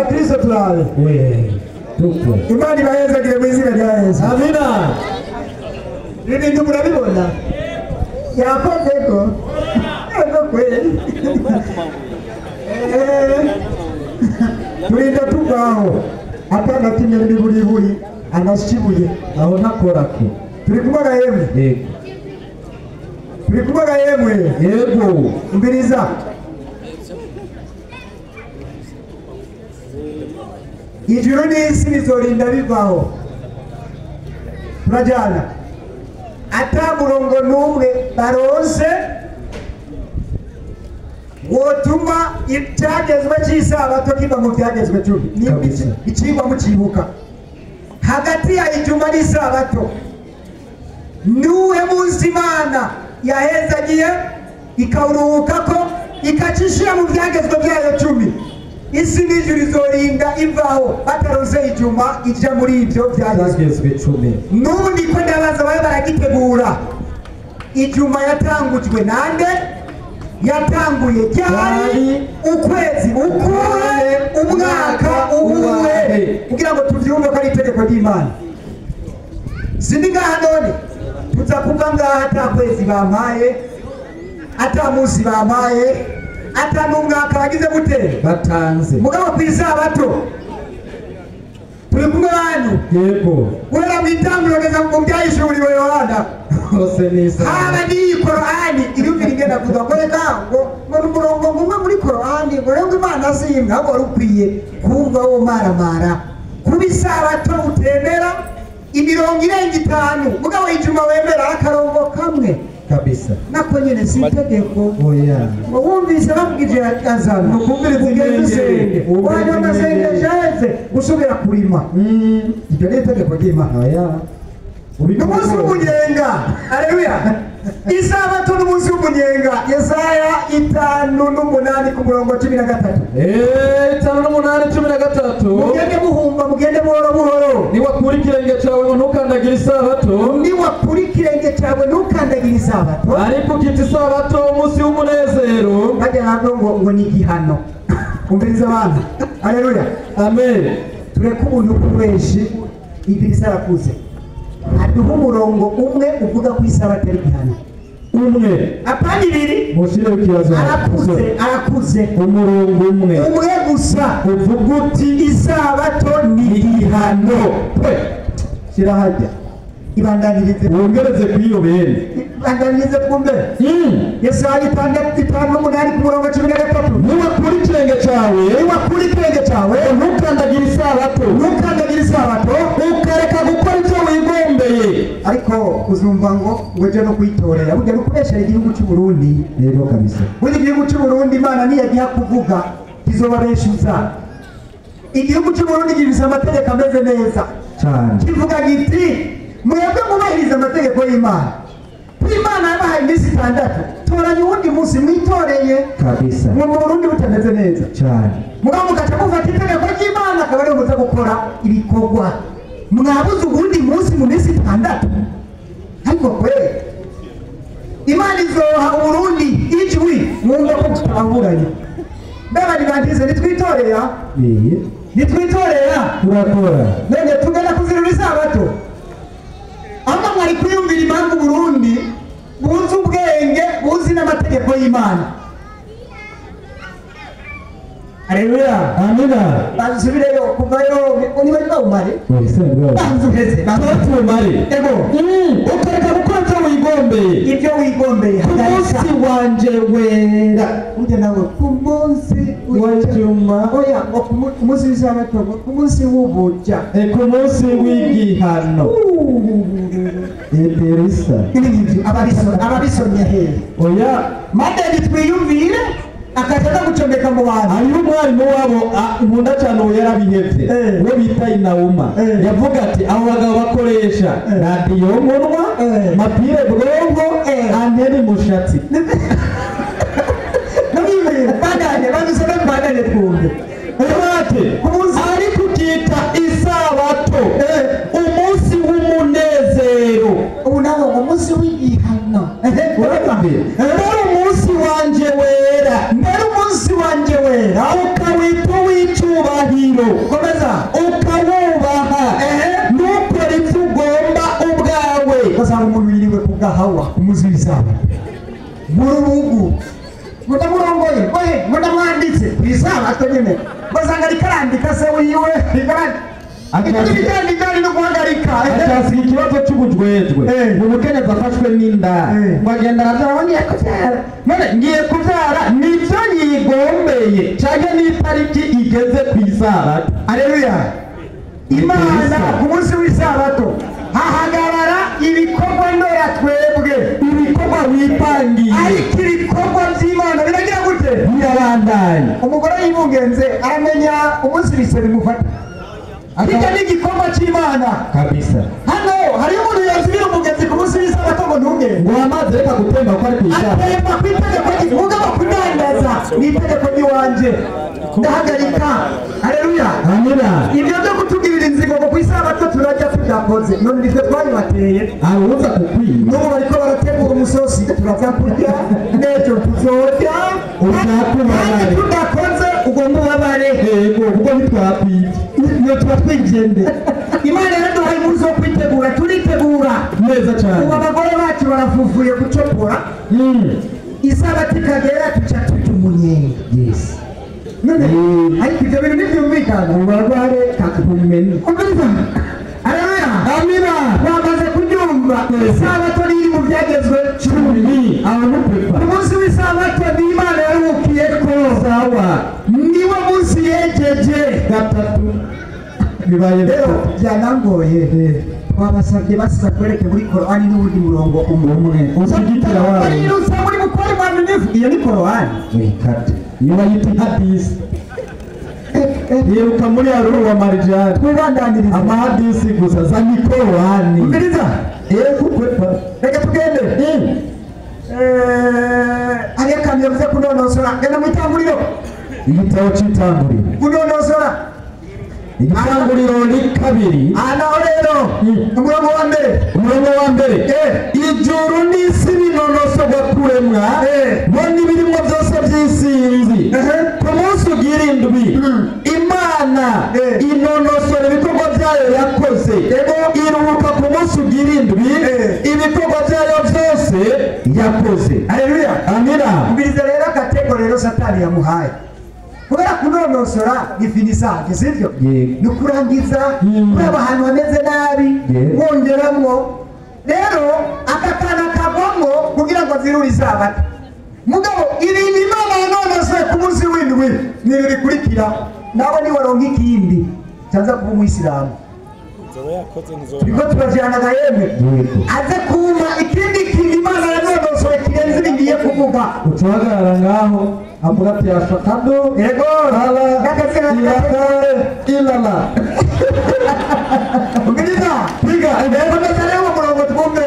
Kristo tulale. Tupo. Imani bayenza kile mwizina rya Yesu. Amina. Nini ndio mnabibona? Yapozeko. Ego kweli. Tulinda tukaho. Atana kimwe n'iburi anashibuye Aho nakorako. turi kubaga yemwe Yego. turi kubaga yemwe Yego. mbiriza ijuru n'isi bizorinda bivaho turajyana ata murongo n'umwe baronse wotuma icyagezwe cy'isabato kiva mu byagezwe cumi ikigwa mukibuka hagati ya ijuma n'isabato nuwe munsi Imana yahezagiye ikawuruhuka ko ikacishira mu byagezwe byayo cumi isi n'ijuru izorinda ivaho bataronse ijuma ija muri ibyo byagezwe cumi. n'ubundi ko ndabaza babe baragitegura ijuma yatangujwe nande yatanguye ryari ukwezi ukuwe umwaka uwuhe kugira ngo tuvyumve ko ari itegeko ry'Imana sindi ngaha none tuza kuva ngaha ata kwezi bampaye ata munsi bampaye ata n'umwaka bagize gute Batanze. mugabo kw'isabato turi kumwe bantu Yego. guhera mu itanguriro kugeza mu byahishuriwe Yohana Hose nisa. haba n'iyi Korani irumvira ingenda kuvuga ngo reka ngo umurongo umwe muri Korani ngo rero Imana zimwe ahubwo wari ukwiye kumva wo maramara kuba isabato utemera imirongo irenga 5 mugabo ijuma wemera akarongo kamwe Kabisa. nako nyene si itegeko Oya. ngo wumvise bavugije azana Nukumviriza ugende usenge ingenge. wajya amasengesho aheze gusubira kurima ibyo ni itegeko ry'Imana Oya. n'umunsi w'umunyenga aleluya isabato n'umunsi w'umunyenga Yesaya 5:8 ku murongo 13 5:8-13. mugende muhumba mugende buhoro buhoro Niwakura ikirenge cyawe ngo ntukandagire isabato. niwakura ikirenge cyawe ntukandagire isabato Ariko ukita isabato umunsi w'umunezero. bajya nabwo ngo ni igihano umviriza abantu aleluya Amen. tureke ubuntu bw'ubweshi idirisa arakuze aduha umurongo umwe uvuga ko isabato ari igihano Umwe. apana ibiri Mushire ikibazo. arakuze Umurongo umwe. umwe gusa Uvuga uti isabato ni igihano shyira hajya ibandanirize wongereze kw'iyo bene. ibandanirize kumbe Yesaya 5:8 ku murongo 13 Niwakura ikirenge cyawe niwakura ikirenge cyawe ntukandagire isabato. ntukandagire isabato Ukareka gukora icyo wigombeye. ariko uzumva ngo uje no kwitorera burya no kubeshera igihugu cy'u Burundi Rero kabisa. buri igihugu cy'u Burundi Imana niyagiye kuvuga izobabeshuza igihugu cy'u Burundi gifite amategeko ameze neza Cyane. kivuga giti mwebwe mubahiriza amategeko y'Imana Imana yabahaye iminsi 6 toranya uwundi munsi mwitoreye Kabisa. mu Burundi butameze neza Cyane. mugabo mugaca mufata itegeko ry'Imana akaba ariyo muza gukora ibikorwa mwabuze ubundi munsi mu minsi 6 ariko kweli Imana izoha Uburundi ijwi mwumva ko tutaburanye mbega nibandize nitwitorera nitwitorera Turakora. none tugana kuzirura isabato ama mwari kwiyumvira impamvu Burundi buzi ubwenge buzi n'amategeko y'Imana aleluya Amina. bansubireyo kuvayo niba bawumare Oyisenga. banzuheze Batumare. ego Ukareka gukora icyo wigombeye. ibyo wigombeye Umunsi wanje wera. ujya nawe ku munsi W'ijuma. oya ngo ku munsi w'isabato ngo ku munsi w'ubuja Ku munsi w'igihano. Eterisa. ibintu ababisomye hehe Oya. madeni twiyumvire akaza gucomeka mu bantu Hariho umwarimu wabo nkunda cyane uwo yarabihevye. Uwo bita Inauma. Yavuga ati abo bagabo bakoresha radiyo munwa, mapire bwongo, anteni mushatsi. badane twumve Ati ariko ukita isabato umunsi w'umunezero. ubu nawe umunsi w'igihano Mbere umunsi wanje wera. mbere umunsi wanje wera ukawita uw'icyubahiro. agaciro komeza ukawubaha ntukore ibyo ugomba ubwawe. ugasanga umuntu yiriwe ku gahawa umuzi w'isaba murubugu mudamurongoye ohe mudamwanditse isabato nyene ugasanga rikarandika se wiwe ikandi no guhagarika akasiga ikibazo cy'ubujwejwe umukenyezi afashwe n'inda ngo agenda arabyara ngiye kubyara none ngiye kubyara nibyo yigombeye cyangwa n'itariki igeze ku isabato. aleluya. imana ku munsi w'isabato hahagarara ibikorwa ndora twebwe ibikorwa wipangiye ariko ibikorwa by'imana biragira gute birabandanya. umugore y'ibungenze aramenya umunsi bise bimufata kijya n'igikorwa cy'imana kabisa. hano hariyo umuntu yazibira umugenzi ku munsi w'isabato ngo ntugende ngo amazi reka gutemba ko ari ku isabato atemba ku itegeko ry'umugabo kudandaza ni itegeko ry'iwanjye ndahagarika. aleluya. amina. ibyo byo kutugirira inzigo ngo ku isabato turajya tubyakoze none nitwe twabibateye aruza kukwiba n'ubu bariko barategura umusosi turaza kurya n'ejo tuzorya uzakubabare tudakoze ugomba ubabare ubwo ntitwakwibye iyo tuba twigende. imana yaraduhaye umunsi wo kwitegura turitegura neza cyane. ubu abagore bacu barafufuye gucopora isabato ikagera tuca turya umunyenga. yes. none ariko ibyo bintu ntibyumvikana ubabare kakumenya umva. aleluya. amina. wamaze kubyumva isabato riri mu byagezwe 10 abamupepa umunsi w'isabato ni imana yaruhukiye ko sawa niwo munsi yejeje gatatu bibaye rero byanangoye twabasabye basiza kwereke muri korani n'ubundi murongo umwe ushyigikira wawe usa muri mukora imana nifu iyo ni korani wikate iyo bayita hadisi yiruka muri aruru wa marijani twibandaniriza amahadisi gusa za mikorani umviriza kukwepa reka tugende hariya kandi yavuze kunonosora gana mu itanguriro igitabo cy'itanguriro kunonosora igitanguriro ni 2 naho rero umurongo wa mbere ijuru n'isi binonosorwa kuremwa bo n'ibirimo byose by'isinzi ku munsi ugira indwi imana inonosora ibikorwa byayo yakoze iruhuka ku munsi ugira indwi ibikorwa byayo byose yakoze. aleluya. amina. mbiriza rero agatego rero satani yamuhaye kubera kunonosora gifinisange sivyo ni ukurangiza kureba ahantu hameze nabi wongeramwo rero aka kana kavamo kugira ngo zirure isabato mugabo ibintu imana yanonosoye ku munsi w'indwi nibi bikurikira nawe niwaronka ikindi cyaza kuba umuyisilamu turiko turajyanaga yemwe aze kuma ikindi kintu imana yanonosoye kirenze ibi ngiye kuvuga utuhagarara ngaho avuga ati ashakado yego ilala ubwiriza piga komeza rero umurongo twumve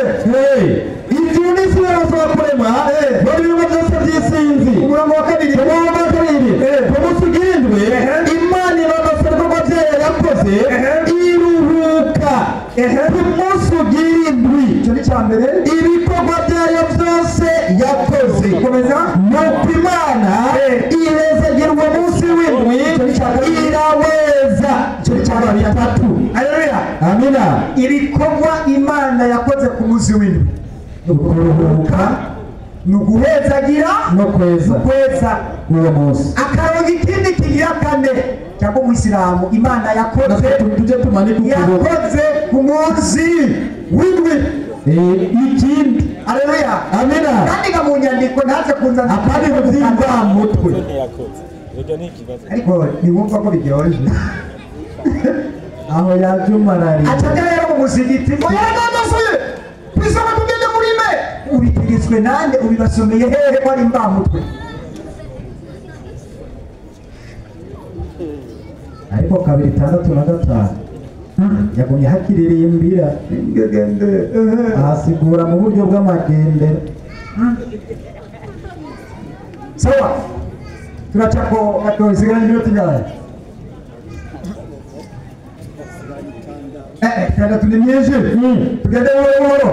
ijuru n'isi binonosorwa kuremwa bo n'ibirimo byose by'isinzi. umurongo wa kabiri ku munsi ugira indwi imana inonosora ibikorwa byayo yakoze iruhuka ku munsi ugira indwi. icyo ni icya mbere ibikorwa byayo byose yakoze komeza nuko imana ihezagira uwo munsi w'indwi iraweza. icyo ni icya gatatu. aleluya. amina. ibikorwa imana yakoze ku munsi w'indwi ni ukuruhuka ni uguhezagira no kweza uwo munsi. akarongo ikindi kigira kane cyangwa umuyisilamu imana yakoze tujye tumanika ukuboko yakoze ku munsi w'indwi ikindi. aleluya. amina. kandi ga mu nyandiko ntaze kunzana apana ibintu by'imvamutwe ariko ntiwumva ko biryoshye aho yabyumarariye acajya rero mu musigiti ngo yaranonosoye kwisoma tugende muri me ubitegetswe nande ubibasomeye hehe ko ari imvamutwe ariko 2:6 yagumye hakiririmbira ahasigura mu buryo bw'amagendero. sawa turacako gatoisigana iminota ingahe tugenda tuni myinshi tugende buhoro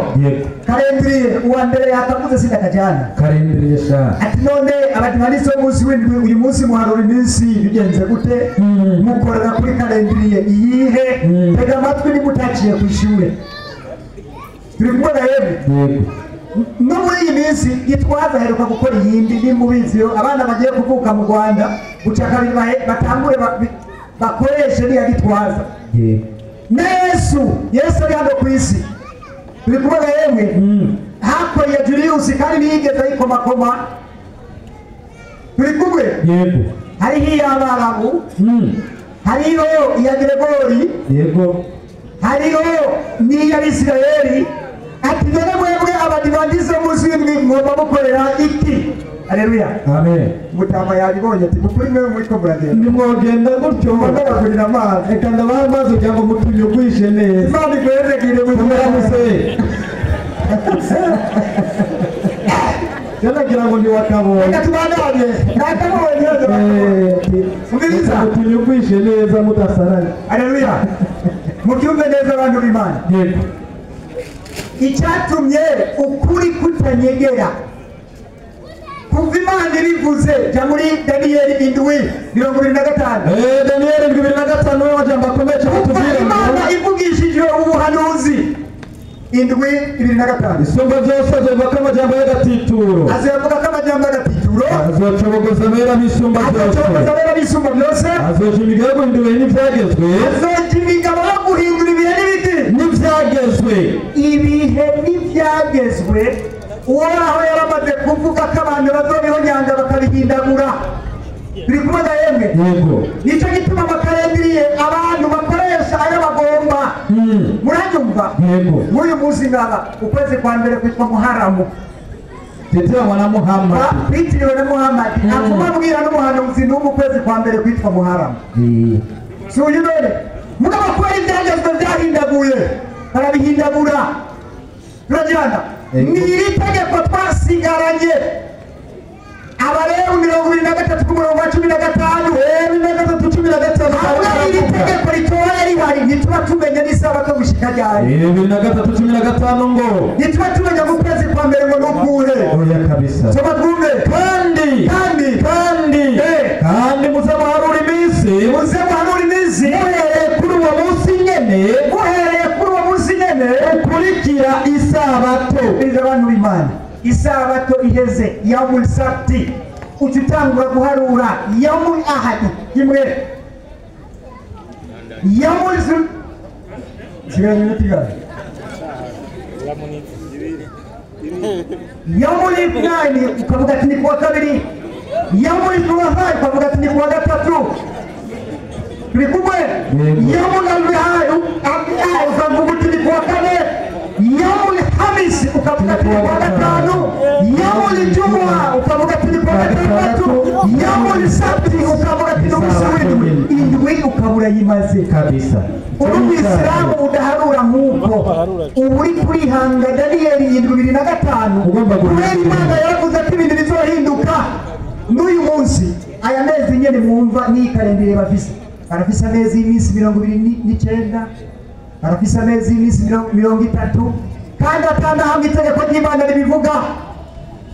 karindiriye uwa mbere yakavuze sindakajyana karindiriye sha ati none abadivanisi b'umunsi w'indwi uyu munsi muharura iminsi bigenze gute mukorera kuri kalendriye iyihe tega amatwi nimutaciye ku ishure turi kubona yewe no muri iyi minsi Gitwaza aheruka gukora iyindi nimubizi yo abana bagiye kuvuka mu Rwanda gucakabiri batangure bakoreshe niya Gitwaza na Yesu ari hano ku isi turi kubona yewe hapo ya Julius kandi niyigeze ayikomakoma turi kumwe yego hariho iy'Abarabu hariho iya Gregori yego hariho n'iy'Abisirayeli ati none mwebwe abadivantize munsi w'indwi ngomba mukorera iki haleluya amen mutama yabibonye ati kuri mwe mwiko muragenda nimwogenda gutyo bagurira amazi reka ndabaha amazi kugira ngo mutunyugwishe neza imana igwezegire muramuse nagira ngo ndi wakabonye reka tubandanye nakabonye umviriza mutunyugwishe neza mudasaranye haleluya mubyumve neza abantu b'Imana yego icyatumye ukuri kutanyegera kuva Imana irivuze jya muri Daniyeli 7:25 Daniyeli 7:25 wajamba akomeye cyane tubwira Imana ivugishije ubuhanuzi 7:25 isumba byose azovuga amajambo y'agatituro azavuga ko amajambo y'agatituro azocobogoza abera bisumba byose azoja imigabo yo guhindura ibihe n'ibyagezwe azoja imigabo yo guhindura ibihe n'ibiti n'ibyagezwe ibihe n'ibyagezwe uhoraho yaramaze kuvuga ko abantu bazobihonyanga bakabihindagura biri kubona yemwe yego nicyo gituma amakalendriye abantu bakoresha ayo bagomba muranyumva yego nk'uyu munsi ngaba ukwezi kwa mbere kwitwa Muharamu tetera na Muhammad bitiriwe na Muhammad akuma mbwira n'umuhanuzi n'umu kwezi kwa mbere kwitwa Muharamu si uyu none mugabo kubera ibyagezwe byahindaguye barabihindagura turajyana ni iri tegeko twasigaranye Abalewi 23 ku murongo wa 15 23 iri tegeko ritoya rihari ntituba tumenya n'isabato gushika ryari 23:15 ngo ntituba tumenya mu kwezi kwa mbere ngo nukuhe oya kabisa soba twumve kandi muze muharura iminsi muhereye kuri uwo munsi nyene ukurikira isabato izo abantu b'Imana isabato iheze yamul sabti ututangura guharura yamul ahadi imwe yamul yamul ibnani ukavuga ati ni kuwa kabiri yamul thulatha ukavuga ati ni kuwa gatatu turi kumwe yamul albihai ukavuga ati ni kuwa kane yamul hamis ukavuga ati ni kuwa gatanu yamul jumua ukavuga ati ni kuwa gatandatu yamul sabti ukavuga ati ni umunsi w'indwi indwi ukabura yimaze kabisa uri umwisilamu udaharura nk'uko ubu uri kurihanga Daniyeli 7:25 kubera Imana yaravuze ko ibintu bizohinduka n'uyu munsi aya mezi nyene mwumva n'iyi kalendriye barafise amezi y'iminsi 29 barafise amezi y'iminsi 30 kandi atandahamwe itegeko ry'Imana ribivuga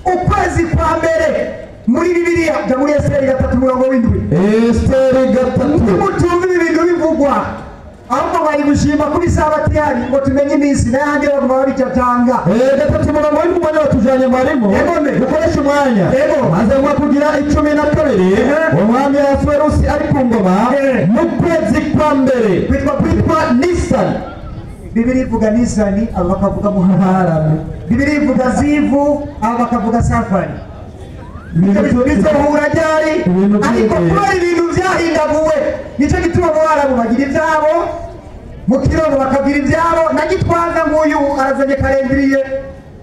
ukwezi kwa mbere muri Bibiliya jya muri Esiteri 3:7 Esiteri 3 mutumva ibintu bivugwa ahubwo bari gushima kuri sabati yari ngo tumenye iminsi n'ahandi baguma babicatanga 3:7 batujanye marimo dukoresha umwanya maze ngo kugira 12 umwami Ahasuwerusi ari ku ngoma mu kwezi kwa mbere kwitwa Nisani Bibiliya ivuga Nisani abo bakavuga Muharamu Bibiliya ivuga Zivu abo bakavuga Safari bizohura ryari ariko kubera ibintu byahindaguwe nicyo gituma Abarabu bagira ibyabo mu Kirundo bakagira ibyabo na Gitwaza nguyu arazanye kalendriye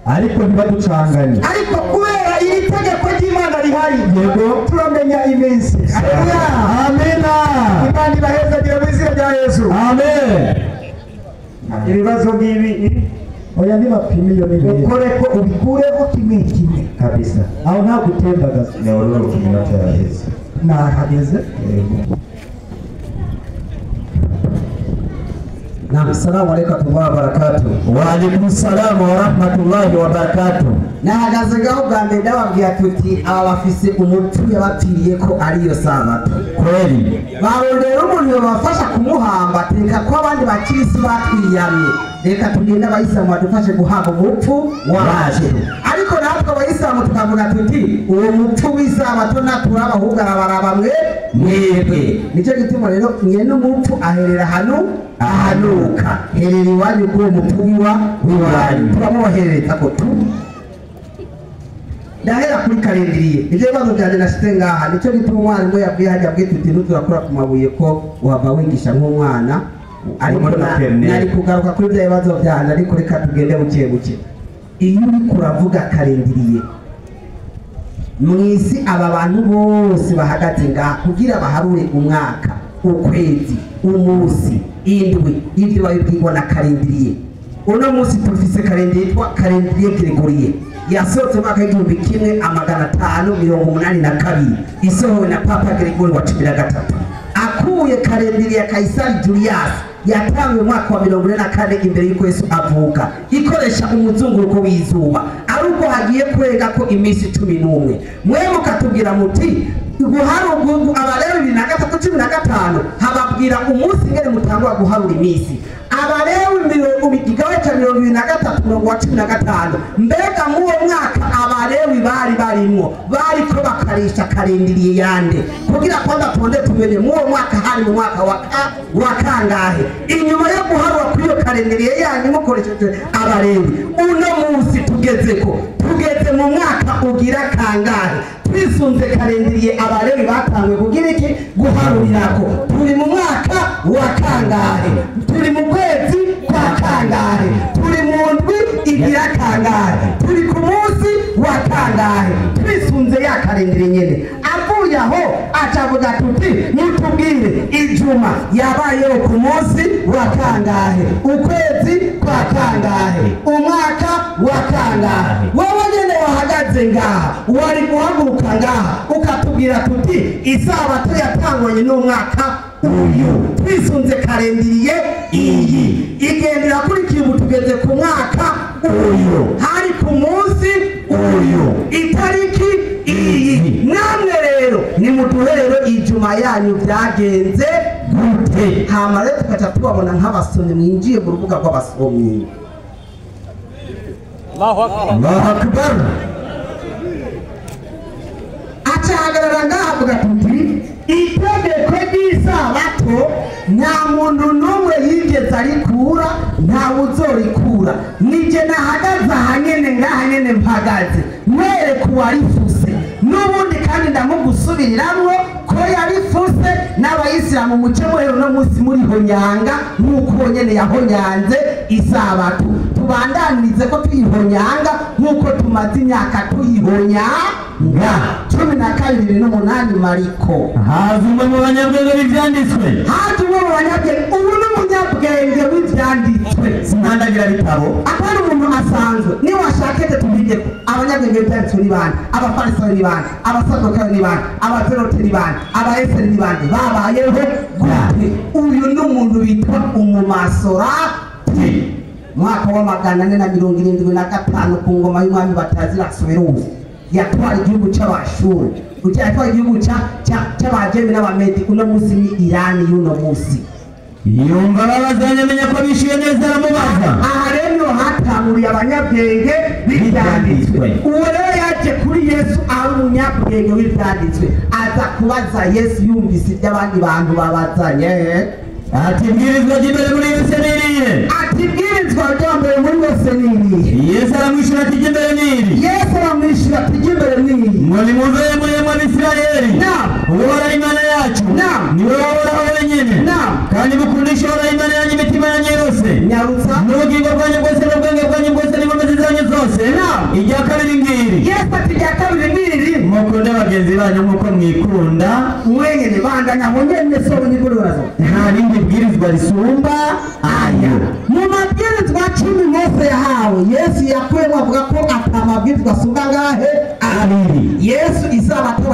ariko ntibaducanganye ariko kubera iri tegeko ry'Imana rihari turamenya iminsi amena Imana ibahezagire mu izina rya Yesu amen ibibazo ngibi oya ntibapime iyo n'ibindi ukore ko ubikureho kimwe kabisa aho nta gutembagaza nyabururu ku minota yaheze nahageze Na assalamu alaykum wa barakatuh. Wa alaykum salam wa rahmatullahi wa barakatuh. Nahagaze gaho bwa mbere ndababwira tuti aba bafise umupfu yabapfiriye ko ariyo sabato. Kweli Barondera umuntu yobafasha kumuhamba teka ko abandi bakirisi batwiyamye. Reka tugende abayisilamu badufashe guhamba umupfu wacu. Ariko natwe abayisilamu tukavuga tuti uwo mupfu w'isabato naturaba ahubwo arabaraba mwebwe. Nicyo gituma rero nyene umupfu aherera hano ahanuka. Herera iwanyu k'uwo mupfu w'iwanyu. Turamubaherereza ko tu. Ndahera kuri karindiriye. Ivyo bibazo byanje nashite ngaha. Nicyo gituma umwarimu yabwiye hajya bwite uti turakora ku mabuye ko wava wigisha nk'umwana. Ariko nari kugaruka kuri bya bibazo byanje ariko reka tugende buke buke. Iyo uriko uravuga karindiriye mwisi aba bantu bose bahagaze ngaha kugira baharure umwaka, ukwezi, umunsi, indwi, ivyo babibwirwa na karindiriye. Uno munsi tufise karindiriye yitwa karindiriye Gregoriye. Yasohotse mwaka w'igihumbi kimwe amagana 582 isohowe na Papa Gregory wa 13. Akuye karindiriye ya Kaisari Julius yatangiye mwaka wa 44 imbere y'uko Yesu avuka, ikoresha umuzunguruko w'izuba aruko hagiye kwega ko iminsi 11. Mwe mukatubwira muti guharugu abarewi 2015 hababwira umunsi ngene mutangwa guharura iminsi. Abarewi igigawe cha 2023 mbega muwo mwaka abarewi bari barimwo bariko bakarisha karindiriye yande kugira kwanda tonde tumenye muwo mwaka hari mu mwaka wa kangahe. Inyuma yo guharura kuri yo karindiriye yanyu mukoresheje abarewi, uno munsi tugeze mu mwaka ugira kangahe. Twisunze karindiriye abarewi batangwe kugira iki guharurirako. Turi mu mwaka wa kangahe, turi mu kwezi kwa kangahe, turi mu ndwi igira kangahe, turi ku munsi wa kangahe. Twisunze ya karindiriye nyene. Avuye aho acavuga tuti mutubwire ijuma yabayeho ku munsi wa kangahe, ukwezi kwa kangahe, umwaka wa kangahe. Wowe nyene wahagaze ngaha wari guhaguruka ngaha ukatubwira tuti isabato yatangwanye n'umwaka uyu. Twisunze karindiriye iyi igendera kuri kibu tugeze ku mwaka uyu, hari ku munsi uyu, itariki iyi. Namwe rero ni muduherero ijuma yanyu byagenze gute. Hama rero tukaca tubabona nk'abasomyi mwinjiye mu rubuga rw'abasomyi. Allahu Akbar. Acahagarara ngaha avuga tuti itegeko ry'isabato nta muntu n'umwe yigeze arikura, ntawe uzorikura. Nije nahagaze ahanyene ngaha nyene mpagaze mwereka uwarifuse n'ubundi kandi ndamugusubiriramwo ko yarifuse. N'abayisilamu muce muhero no munsi muri honyanga nk'uko nyene yahonyanze isabato. Tubandanirize ko tuyihonyanga nk'uko tumaze imyaka tuyihonyanga. 12:8 Mariko. hazumwe mu banyabwenge b'ivyanditswe. Hazumwe mu banyabwenge. Ubu n'umunyabwenge w'ivyanditswe. Sinandagira bitabo. Atari umuntu asanzwe. Ni washakete tubigeko. Abanyabwenge b'ivyanditswe ni bande? Abafarisayo ni bande? Abasadukayo ni bande? Abazerote ni bande? Abaeseri ni bande? Babayeho gute? Uyu n'umuntu bitwa umumasorati. Mwaka wa 475 ku ngoma y'umwami Batazira Suweruzi yatwara igihugu c'Abashuri. Yatwara igihugu c'Abajemi n'Abamedi. Uno munsi ni Irani y'uno munsi. Yumva babazanye menya ko bishiye neza aramubaza. Aha rero hatanguriye abanyabwenge b'ivyanditswe. Uwo rero yaje kuri Yesu ari umunyabwenge w'ivyanditswe aza kubaza Yesu yumvise iby'abandi bantu babazanye. Ati bwirizwa ry'imbere muri yose niriye. Ati bwirizwa ry'imbere muri yose niriye. Yesu aramwishura ati ry'imbere niri. Yesu aramwishura ati ry'imbere niri. Mwani muvuye muri Isirayeli. Naam. Uhoraho Imana yacu. Naam. Niwe wahoraho wenyene. Naam. Kandi mukundisha Uhoraho Imana yanyu imitima yanyu yose. Nyarutsa. N'ubugingo bwanyu bwose n'ubwenge bwanyu bwose n'inkomezi zanyu zose. Naam. Irya kabiri ngiri. Yesu ati irya kabiri ngiri. Mukunde bagenzi banyu nk'uko mwikunda. Mwenyene bandanya mwenyene so nyiburazo. Nta rindi bwirizwa risumba ayo. Mu mabwirizwa 10 Mose yahawe Yesu yakuyemo avuga ko atamabwirizwa asumba ngahe abiri. Yesu isabato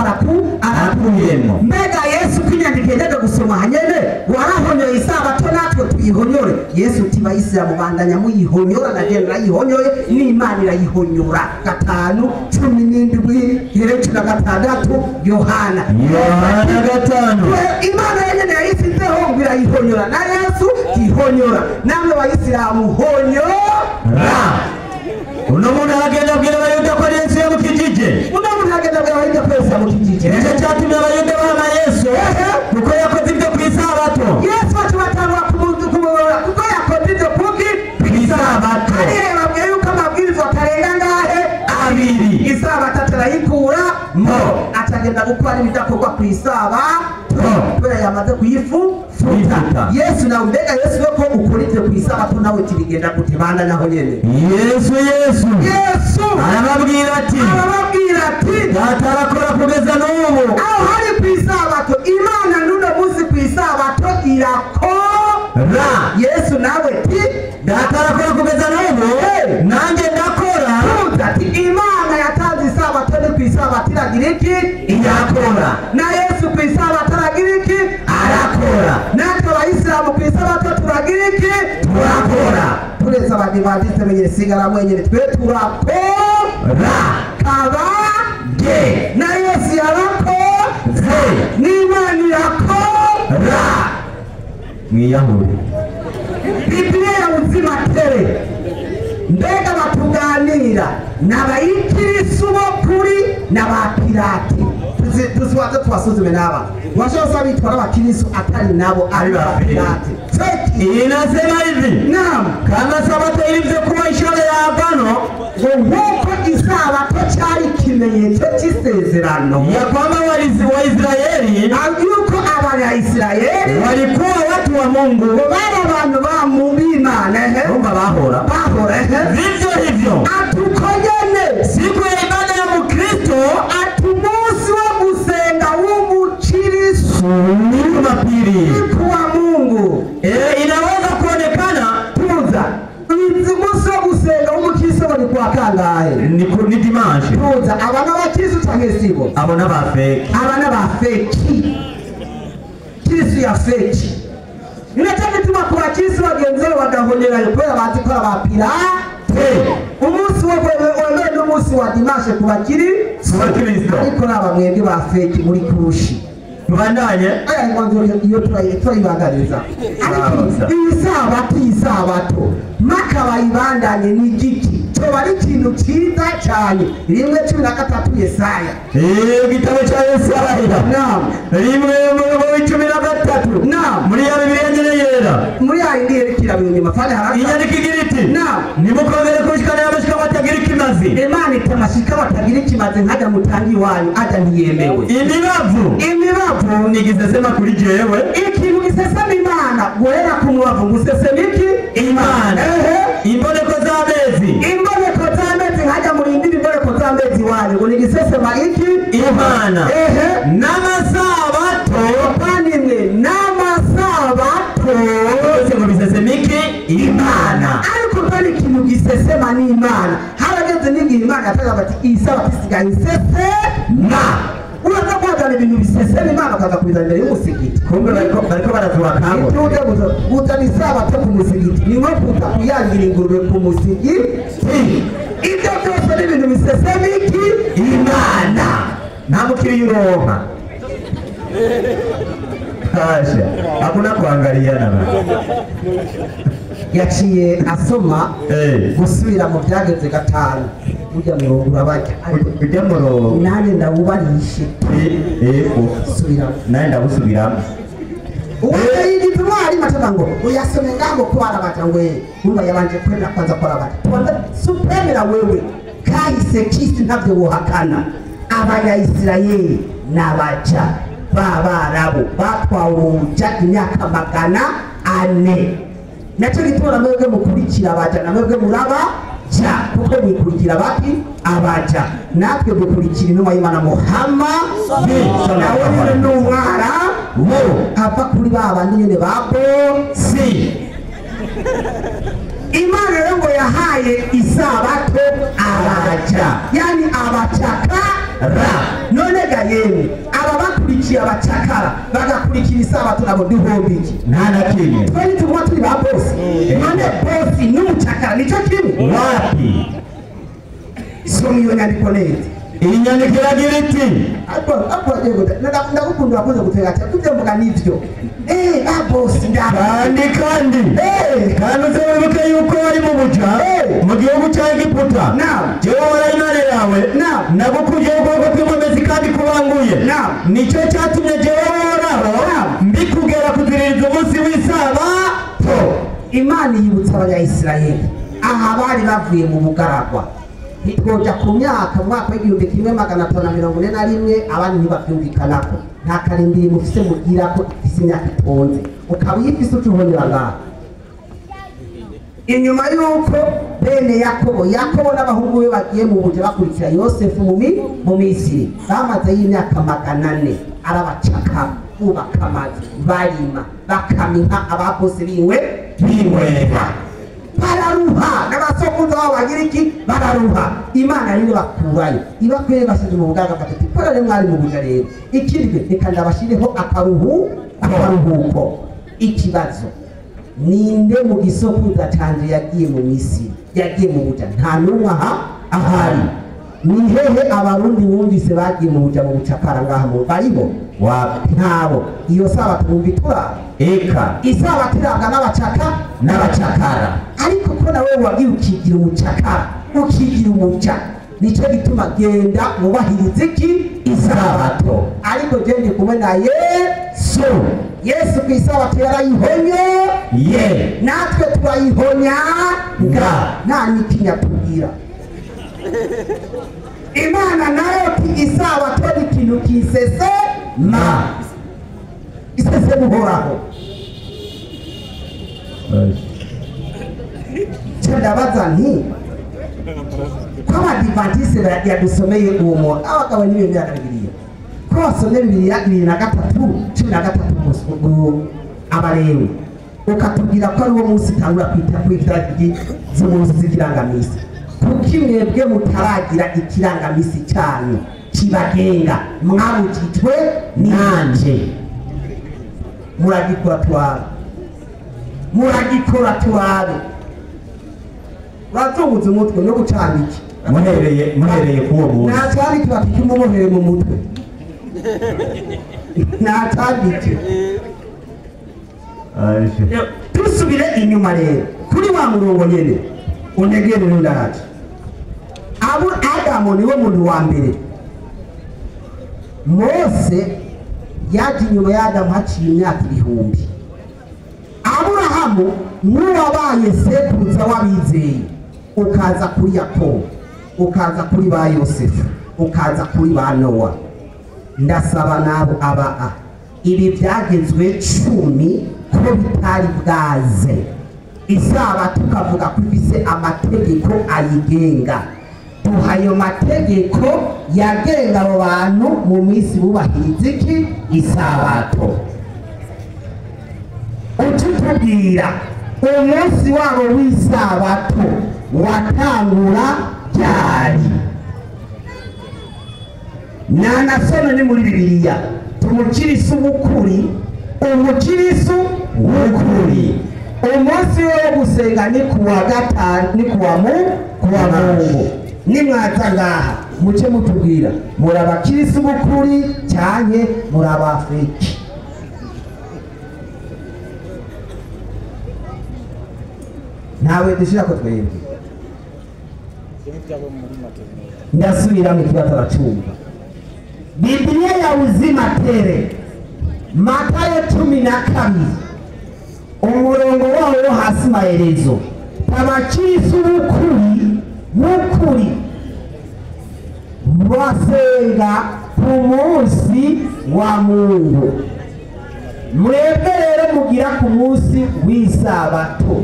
arakuyemo. Mbega Yesu kwinyandikije gusoma hanyene warahonyoye isabato natwe tuyihonyore. Yesu uti bayisilamu bandanya muyihonyora na je narayihonyoye n'Imana irayihonyora 5:17 Yeremiya 6 Yohana 5 Imana yene yayisizeho ngo irayihonyora na Yesu ihonyora namwe bayisilamu honyora uno muntu agenda abwira abayuda ko Yesu yamukijije uno muntu agenda abwira abayuda ko Yesu yamukijije nicyo cyatumye abayuda bana Yesu kuko yakoze ibyo ku isabato Yesu batangwa kumubora kuko yakoze ibyo ku isabato areba bwiye yuko amabwiriza atarenga ngahe abiri isabato atarayikura mo atagenda gukora ibidakorwa ku isabato kubera yamaze kuyifuta Yesu nawe mbega Yesu ko ukurije ku isabato nawe kibigenda gute banda naho nyene Yesu arababwira ati datarakora kugeza n'ubu aho hari ku isabato Imana nuno muzi ku isabato irakora Yesu nawe ti datarakora kugeza n'ubu nanjye ndakora ati Imana yatanze isabato ni ku isabato iragira iki irakora na Yesu ku isabato aragira iki arakora natwe abayisilamu ku isabato turagira iki turakora turetse abadivantiste menyere sigara mwenyere twe turakora kabage na Yesu yarakoze n'Imana irakora mwiyahure Biblia ya uzima tele mbega batuganira n'abayikirisu bo kuri n'abapirati tuziwaze twasuzume n'aba washobora bitwara abakirisu atari nabo ari bapirati inasema hivi naam kama sabato ilivyo kuwa ishara ya agano nk'uko isabato cyari ikimenyetso cy'isezerano ya kwamba Waisraeli yuko Abayisraeli walikuwa watu wa Mungu bari abantu ba mu Imana bahora vivyo hivyo atukonyene siku ya ibada ya Mkristo atumusi wa gusenga w'umukirisu ni Jumapili kwa Mungu inaweza kuonekana tuza umusi wa gusenga w'umukirisu ni kwa kangahe ni dimanche tuza abana bakirisu cyangwa sibo abana ba feki kirisu ya feki Ninataka kwa kisi wagenze bagahonyera kubera bazi ko abapira umunsi wo kwemera n'umunsi wa dimanche kubakiri ariko naba mwebwe ba fake muri kurushi tubandanye aya ngwanzo iyo turayibangariza isabato maka bayibandanye ni giki cyo bari ikintu cyiza cyane 1:13 Yesaya igitabo cya Yesaya naam 1:13 naam muri ya Bibiliya nyerera muri ya indi kirabinye mafane haraka inyandiko igira iti naam nimukongere kushikana y'abashika batagira ikimazi Imana itamashika batagira ikimazi nkajya mutangi wanyu aja ntiyemewe imibavu nigize sema kuri jewe ikintu gisesema Imana guhera ku mubavu gusesema iki Imana imboneko z'amezi nkajya muri indi imboneko z'amezi wanyu ngo nigisesema iki Imana n'amasabato panimwe n'amasabato ngo bisesema iki Imana ariko kandi ikintu gisesema ni Imana harageze n'igihe Imana yataga bati isabato isigaye isesema uraza kwazana ibintu bisesema Imana ukaza kubiza imbere y'umusigiti kumbe bariko barazubakango utani isabato ku musigiti ni nko kuta kuyangira ingurube ku musigiti ibyo byose ni ibintu bisesema iki Imana nta mukiriya uronka hasha hakuna kuangaliana yaciye asoma gusubira mu byageze 5 ujya murongo abajya ujya murongo nane ndawubarishe subira nane ndabusubiramo uwaye igitwari matabango uyasome ngambo ko arabajangwe uba yabanje kwenda kwanza kwa abajya twanda supremera wewe kahise kisi ntabyo buhakana Abayisraeli n'abaja b'Abarabu batwawe imyaka 400 nacyo gitora mwebwe mukurikira abaja na mwebwe muraba ja kuko bikurikira baki abaja natwe dukurikira inuma y'Imana Muhammad nawe n'umwara ava kuri babandi nyene babo si Imana rero ngo yahaye isabato abaja yani abacaka none ga yemwe aba bakurikiye abacakara bagakurikira isabato nabo duhomba iki? nta na kimwe. Twari tuguma turi ba bosi, none bosi n'umucakara nicyo kimwe? Wapi? Soma iyo nyandiko neza. Iyi nyandiko iragira iti ndagukunda wakoze gutega cyane ibyo mvuga nivyo. Bosi kandi uze wibuke yuko wari mu buja mu gihugu cya Egiputa. Jewe waraye intare yawe nagukuyeho ukuboko kw'inkomezi kandi kubanguye. Nicyo cyatumye jewe woraho mbikugera kuziririza umunsi w'isabato. Imana yibutsa abanyayisiraheli aha bari bavuye mu bugaragwa. Ntitwoja ku myaka mu mwaka w'igihumbi kimwe magana atanu na mirongo ine na rimwe abandi ntibabyumvikanako. Nta karindiri mufise mugira ko ifise imyaka itonze ukaba uyifise ucuhonyera ngaho. Inyuma y'uko bene Yakobo n'abahungu be bagiye mu buja bakurikira Yosefu mu Misiri, bamaze y'imyaka 400 arabacaka bubaka amazu barima bakamiha abakose binywera bararuha n'abasokuza babo bagira iki bararuha. Imana rero bakurayo ibakwere basize mu bugaga batatu korare mwari mu buja rero ikirwe reka ndabashireho akaruhuko. Ikibazo ninde mu gisokuza canje yagiye mu Misiri yagiye mu buja? Nta numwe ahari. Ni hehe abarundi bumvise bagiye mu buja mu bucakara ngaha mu bariho? Ntabo. Iyo sabato bumvitura eka isabato iranga n'abacakara. Ariko ko nawe wagiye ukigira umucakara ukigira umuja, nicyo gituma genda mubahirize iki? Isabato. Ariko gende kumwe na Yesu ku isabato yarayihonye natwe turayihonya nta n'ikinya tubwira. Imana nayo ki isabato ni ikintu kisese isese buhoraho. Ndabaza nti ko abadivantiste yadusomeye uwo muntu abagabo n'ibintu byakabiriye ko basomye Bibiliya 13:13 Abalewi ukatubwira ko ari wo munsi tangura kwita kw'itariki z'umunsi z'ikirangamisi. Kuki mwebwe mutaragira ikirangamisi cyanyu kibagenga mwabujijwe nanje? muragikora twabe bazunguza umutwe no gucana iki muhereye kuwo munsi natwari tubafite umubohere mu mutwe natandike. Tusubire inyuma rero kuri wa murongo nyene unegere n'undaje. Adamu niwe muntu wa mbere. Mose yaje inyuma ya Adamu haciye imyaka 1000. Aburahamu n'uwabaye sekuruza w'abizeye, ukaza kuri Yakobo, ukaza kuri ba Yosefu, ukaza kuri ba Nowa. Ndasaba nabo ibi byagezwe 10 ko bitari bwaze. Isabato tukavuga ko ifise amategeko ayigenga. Ayo mategeko yagenga abo bantu mu minsi bubahiriza iki? Isabato. Utubwira umunsi wabo w'isabato watangura ryari? Nanasoma ni muri Bibiliya tumukirisu w'ukuri, umukirisu w'ukuri. Umunsi wo gusenga ni kuwa gatanu, ni kuwa Mungu. Nimwaza ngaha muce mutubwira muri abakirisu b'ukuri cyane muri abafiki. Nawe dishira ko twebwe ndasubira mu kibazo aracumba. Bibiliya ya uzima tere Matayo 12 umurongo wawo wo hasi maherezo. Abakirisu b'ukuri basenga ku munsi wa Mungu. Mwebwe rero mugira ku munsi w'isabato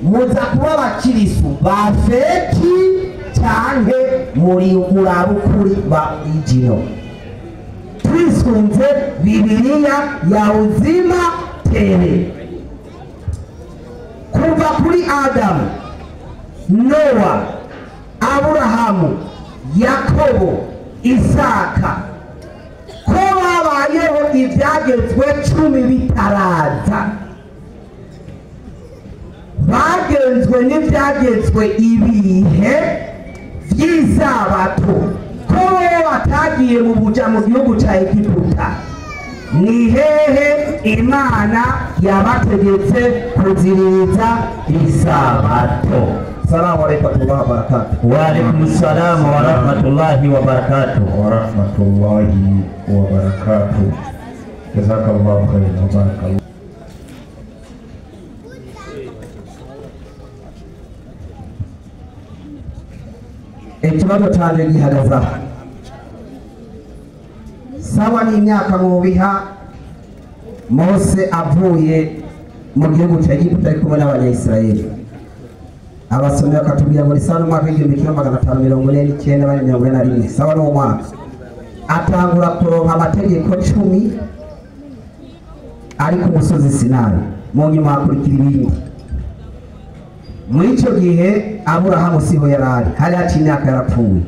muza kuba abakirisu ba feki cyane muri abukuri ba ijino. Twisunze Bibiliya ya uzima tere kuva kuri Adamu, Nowa, Aburahamu, Yakobo, Isaka, ko baba habayeho ibyagezwe 10 bitaraza, bagenzwe n'ibyagezwe ibihe by'isabato ko batagiye mu buja mu gihugu cya Egiputa. Ni hehe Imana yabategetse kuziririza isabato? Salamu alaykum wa barakatuh. Wa alaykum salam wa rahmatullahi wa barakatuh. Wa rahmatullahi wa barakatuh. Jazakallahu khairan wa barakallahu. Ikibazo cyane gihagaza sawa n'imyaka mu biha Mose avuye mu gihugu cya Egiputa ari kumwe n'Abanyayisiraheli. Abasomyi bakatubwira muri sana umwaka w'1549 bari 41 sawa n'uwo mwaka atangura kuronka amategeko 10 ari ku musozi Sinayi, mu nyuma hakurikira ibindi. Muri icyo gihe Aburahamu siho yarari, hari haciye imyaka yarapfuye.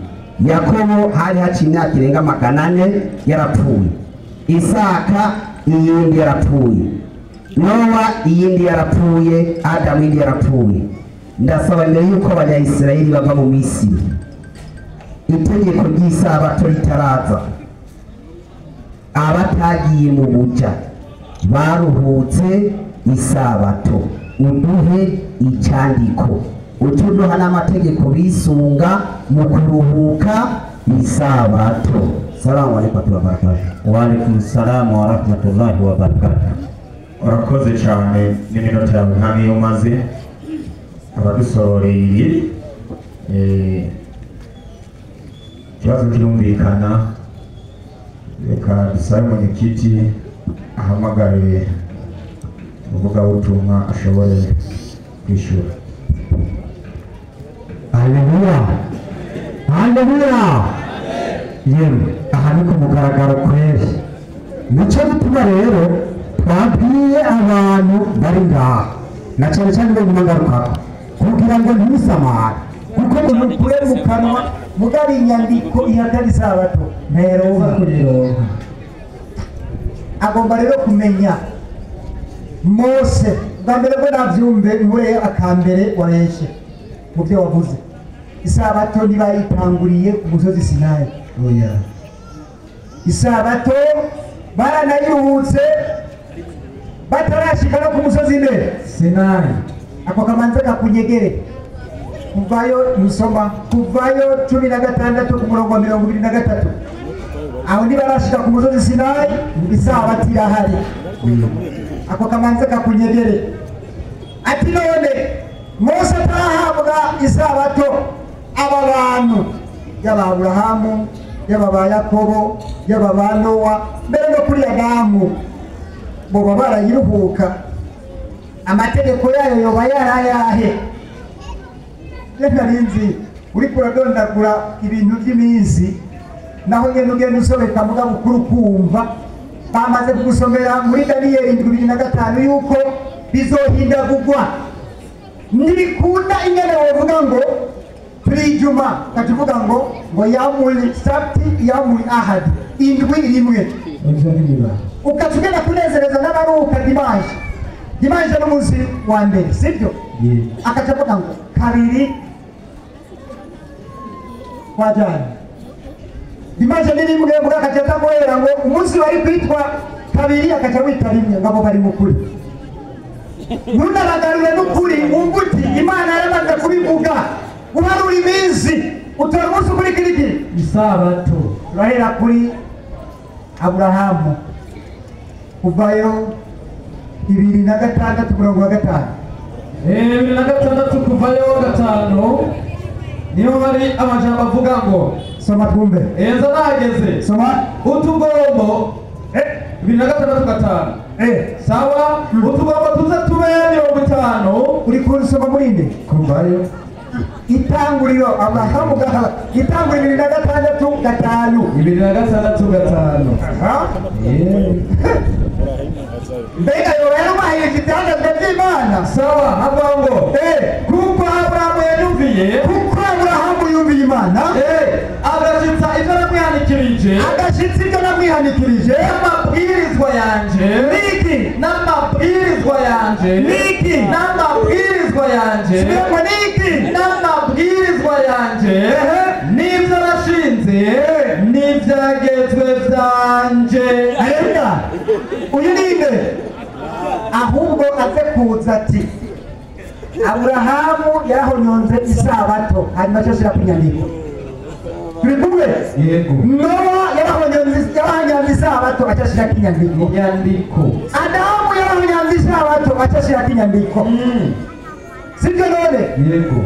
Yakobo hari haciye imyaka irenga 400 yarapfuye. Isaka iyindi yarapfuye. Nowa iyindi yarapfuye. Adamu iyindi yarapfuye. Ndasaba mbere yuko Abanyayisiraheli bava mu Misiri, itegeko ry'isabato ritaraza, abatagiye mu buja baruhutse isabato. Uduhe icyandiko utuduha n'amategeko bisunga mu kuruhuka isabato. Salamu alaykum wa barakatuh. Wa alaykum salam wa rahmatullahi wa barakatuh. Urakoze cyane n'iminota yawe nka niyo maze abadusororeye ikibazo kirumvikana. Reka dusabe Munyekiti ahamagare umuvugabutumwa ashobore kwishyura. Haleluya, haleluya. Yemwe aha ni ku mugaragaro kweri. Nicyo gituma rero twabwiye abantu bari ngaha na cyane cyane bo mu ngaruka kugira ngo ntimusamare, kuko umuntu kurera mu kanwa mugari inyandiko ihagara isabato nteronka kurironka. Agomba rero kumenya Mose bwa mbere bwo nabyumve inkuru akambere wareshe mu byo wavuze. Isabato ntibayitanguriye ku musozi Sinayi. Oya, isabato baranayiruhutse batarashika no ku musozi Sinayi. Ako kamanze kakunyegere kuvayo musoma kuvayo 16 ku murongo wa 23 aho ntibarashika ku musozi Sinayi, isabato irahari. Ako kamanze kakunyegere ati none Mose atahabwa isabato aba bantu yaba Aburahamu yaba ba Yakobo yaba ba Nowa mbere no kuri Adamu bo barayiruhuka, amategeko yayo yoba yarayahe? Reka ninzi uri kuradondagura ibintu by'iminsi naho ngene ugenda usobeka muga bukuru kumva bamaze kugusomera muri Daniyeli 25 yuko bizohindagurwa. Nibikunda ingene wovuga ngo trijuma katuvuga ngo yamuli sabti yamuli ahad indwi rimwe ukatugenda kunezereza n'abaruka dimanche n'umunsi wa mbere sibyo? Akacavuga ngo kabiri wajana dimanche ni rimwe mbwa akacaza ngoera ngo umunsi wari kwitwa kabiri akaca wita rimwe ngabo bari mukuri. Nunaragarure n'ukuri umbuti Imana yaramaze kubivuga uharura iminsi utora umunsi kuri kiriki isabato. Urahera kuri Aburahamu kuvayo 26 murongo wa 5 26 kuvayo 5 niyo hari amajambo avuga ngo soma twumve. Enza nageze soma utugombo 26 sawa utugombo tuze tube 50 uri kunsoma murinde kuvayo itanguriro Abrahamu gaha itanguriro 26 5 mbega yo rero bahiye kitanda by'Imana sawa avango kuko Abrahamu yumviye Imana agashitsa ivyo namwihanikirije yanje niki n'amabwirizwa yanje niki n'amabwirizwa yanje sibiramo niki n'amabwirizwa yanje n'ibyo nashinze n'ibyagezwe byanje. Haleluya. Uyu ninde ahubwo aze kuza ati Aburahamu yarahonyonze isabato hanyuma ashira ku nyandiko. Turi kumwe? Yego. Nowa yarahonyonze isabato ashira ku nyandiko. Adamu yarahonyonze isabato ashira ku nyandiko. Sibyo none? Yego.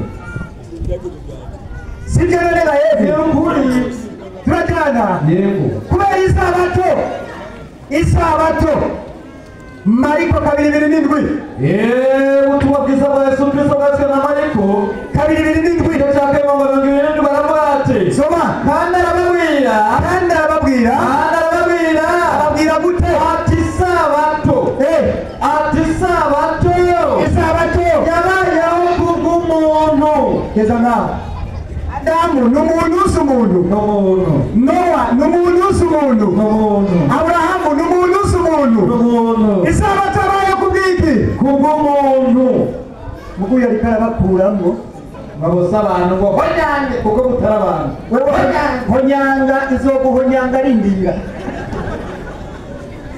Sibyo none na yewe? Yego. Turatanga? Yego. Kubera isabato Mariko 2:7. Ubutumwa bwiza bwa Yesu Kristo bwazwe na Mariko 2:7. Ndashaka ngo mbabwire baravuga ati soma kandi arababwira ababwira gute ati sabato yabayeho kubw'umuntu. Keza nawe Adamu n'umuntu umuntu Nowa n'umuntu umuntu Aburahamu n'umuntu umuntu isabato yabayeho kubw'iki kubw'umuntu. mugu yari karabakuramo babuza abantu ngo honyange kuko mutari abantu. honyanga izoguhonyanga rindira.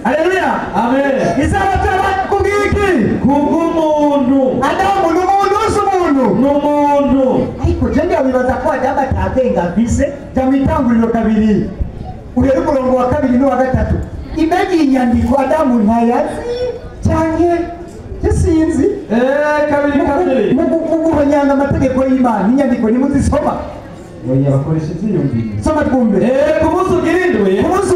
Haleluya. Amen. Isabato yabayeho kubw'iki kubw'umuntu. Adamu n'umuntu ariko je ndabibaza ko Adamu atagenga vise jamwitanguriro 2 urero umurongo wa 2 n'uwa 3 imagi inyandiko Adamu ntayazi cyane sinzi 2 muguhonyanga amategeko y'Imana inyandiko nimuzisoma oya bakoresha ibyiyumviro. soma twumve ku munsi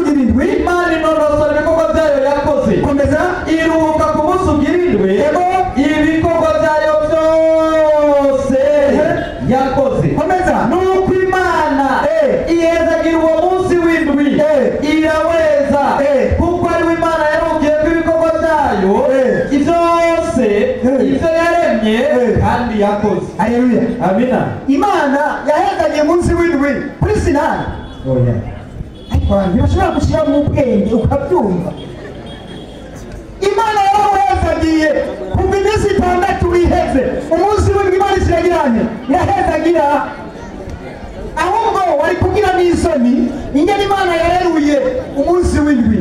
ugirindwi Imana inonosora ibikorwa byayo yakoze. komeza iruhuka ku munsi ugirindwi ibikorwa byayo byose yakoze. komeza nuko Imana ihezagira uwo munsi w'indwi iraweza kuko ariwe Imana yaruhukiye ko ibikorwa byayo byose ibyo yaremye kandi yakoze. Haleluya. Amina. Imana yahezagiye munsi w'indwi kuri Sinai. Oya. Ariko ntibashobora gushyira mu bwenge ukabyumva. Imana yahezagiye kuva iminsi 6 iheze umunsi w'indwi Imana isiragiranye yahezagira ahubwo wari kugira n'isoni ingene Imana yareruye umunsi w'indwi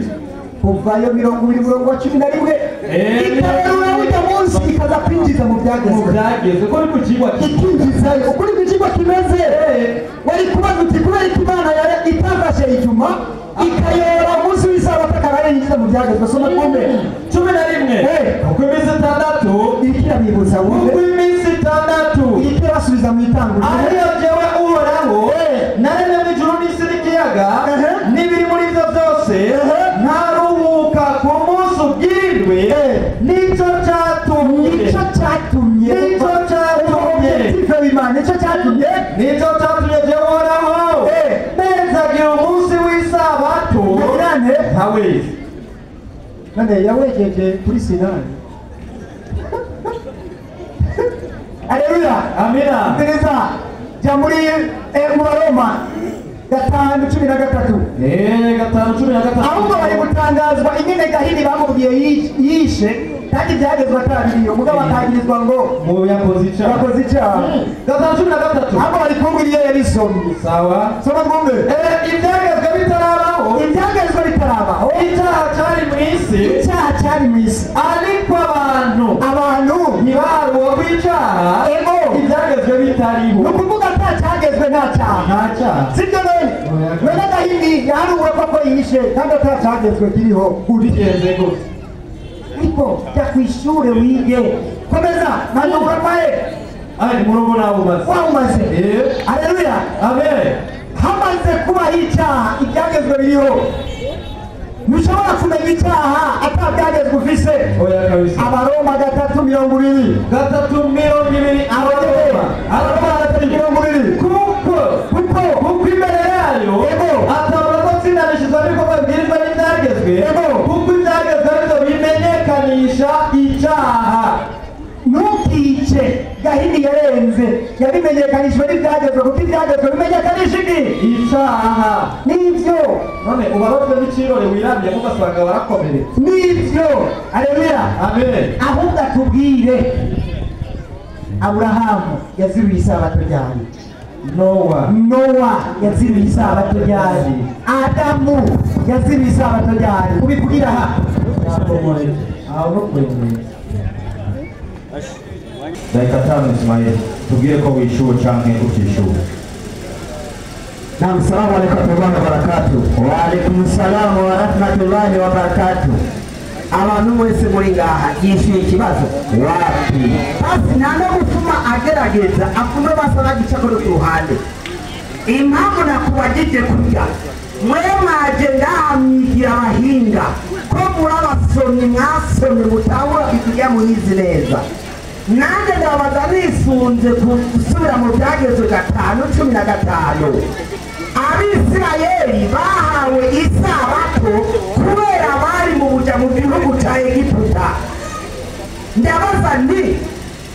kuvayo 20:11 ikarerura ujya munsi ikaza kwinjiza mu byageze ko ari ku kigwa ikinjizayo ukuri ku kigwa kimeze wari kubaza uti kubera ko Imana itafashe ijuma ikayora umunsi w'isabato akabarengiza mu byageze. Soma twumve 11 uko iminsi 6 ikirabibutsa wumve uko iminsi 6 ikirasubiza mu itanguriro ariyo jewe uhoraho naremye mu ijuru n'isi n'ikiyaga n'ibiri muri byo byose ntaruhuka ku munsi ugirindwi. Nicyo cyatumye jewe uhoraho mpezagira umunsi w'isabato ntawezi. none yawejeje kuri Sinai. Haleluya. Amina. Teresa jya muri Roma 5:13. 5:13 ahubwo bari gutangazwa ingene Gahini bamubwiye yishe kandi byagezwe atabiriyo mugabo akagirizwa ngo mu yakoze icyaha 5:13 ahubwo bari kumva iyo yarisomye. sawa soma twumve ibyagezwe bitarabaho icyaha cyari mu isi ariko abantu ntibaruwe ku icyaha ibyagezwe bitariho. ni ukuvuga nta cyagezwe nta cyaha sibyo none none Gahini yaharuwe koko yishe kandi ata cyagezwe kiriho urigenze gute ariko jya ku ishure wige komeza manura maye ari mu rugo nawe umaze. Haleluya. Amen. hamaze kubaho icyaha ibyagezwe biriho ntushobora kumenya icyaha atabyagezwe ufise. oya kabisa. Abaroma 3:20 Abaroma 3:20 kuko imbere yayo atabona ko tsindanishizwa n'ibikorwa bibwirizwa n'ibyagezwe kuko ibyagezwe aribyo bimenyekanisha icyaha. ntukice gahini yarenze yabimenyekanishwe n'ibyagezwe kuko ibyagezwe bimenyekanisha iki icyaha nibyo none ubabazwe n'ikirore wirabye ugasanga warakomeretse nibyo aleluya amen ahubwo atubwire Aburahamu yaziruye isabato ryari Nowa yaziruye isabato ryari Adamu yaziruye isabato ryari kubikubwira aha aho no kwemera Dakika tano Ismail, tubwire ko wishuwe canke utishuwe. Naam, salamu alaykum warahmatullahi wabarakatuh. Wa alaykum salaam wa rahmatullahi wa barakatuh. Abantu mwese muri ngaha yishuye ikibazo wapi? Basi nane gutuma agerageza afume basaba gicakoro ku ruhande. Impamvu nakubagije kurya mwe mwaje ndamwigira abahinga ko muri abasomyi mwasomye mutahura Bibiliya muyizi neza. Nanjye ndabaza nisunze gusubira mu Byagezwe 5:15. Abisirayeli bahawe isabato kubera bari mu buja mu gihugu cya Egiputa. Ndabaza nti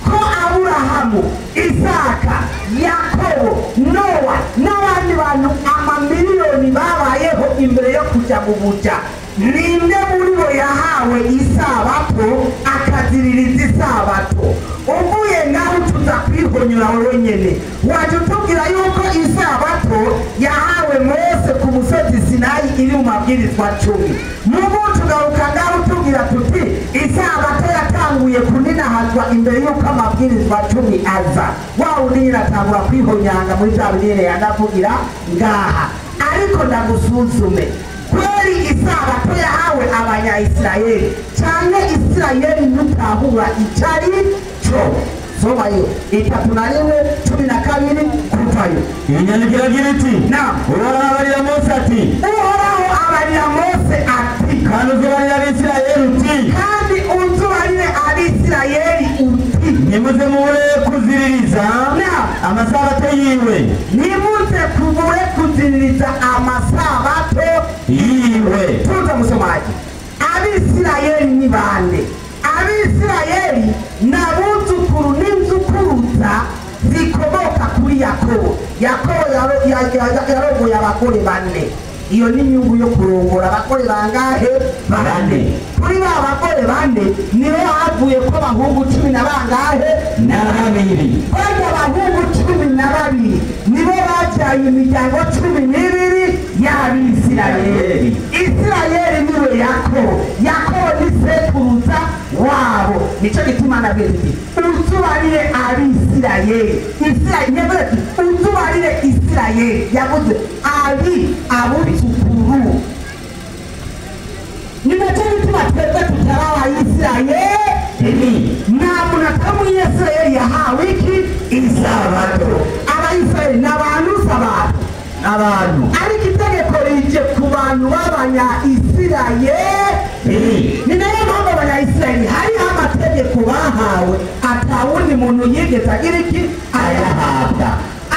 ko Aburahamu, Isaka, Yakobo, Nowa n'abandi bantu amamiliyoni babayeho imbere yo kuja mu buja, ninde muri bo yahawe isabato akaziririza isabato? Uvuye ngaho tuza kwihonyura wowe nyene waje utubwira yuko isabato yahawe Mose ku musozi Sinayi iri mu mabwirizwa 10. Mubu tugaruka ngaho tubwira tuti isabato yatanguye kuninahazwa imbere yuko amabwirizwa 10 aza. Wawundi iratangura kwihonyanga muri bya binene yanavugira ngaha. Ariko ndagusuzume kweli isabato yahawe Abanya-Isirayeli cyane Isirayeli mutahura icari cyo soma yo 3:12 kuvayo Inyandikira giriti na Uhoraho abarira Mose ati Uhoraho abarira Mose ati kandi uzubarire Abisirayeli uti kandi uzubarire Abisirayeli uti nimuze mubure kuziririza amasabato yiwe nimuze kubure kuziririza amasabato yiwe. tuza musomaji Abisirayeli ni bande? Abisirayeli n'abuzukuru n'inzukuruza zikomoka kuri Yakobo. Yakobo yarongoye abagore 4. Iyo ni inyungu yo kurongora abagore bangahe? 4. Kuri ba bagore 4 niho havuye ko abahungu 10 na bangahe? Na 2. Bajya abahungu 12 nibo bajyaye imiryango 12 y'Abisirayeli. Isirayeli niwe Yakobo. Yakobo ni sekuruza wabo. Nico gituma nabindi uzubarire Abisirayeli. Isirayeli uzubarire Isirayeli yavuze ari abuzukuru. Nico gituma twebwe tutarawa Isirayeli. Ntabwo natamu Isirayeli yahawe iki? Isabato. Abayisirayeli n'abantu sabato abantu ariko itegeko rije ku bantu b'Abanya-Isirayeli. Ni nayo mpamvu Abanya-Isirayeli hariho amategeko bahawe atawundi muntu yigeze agira iki ayahabwa.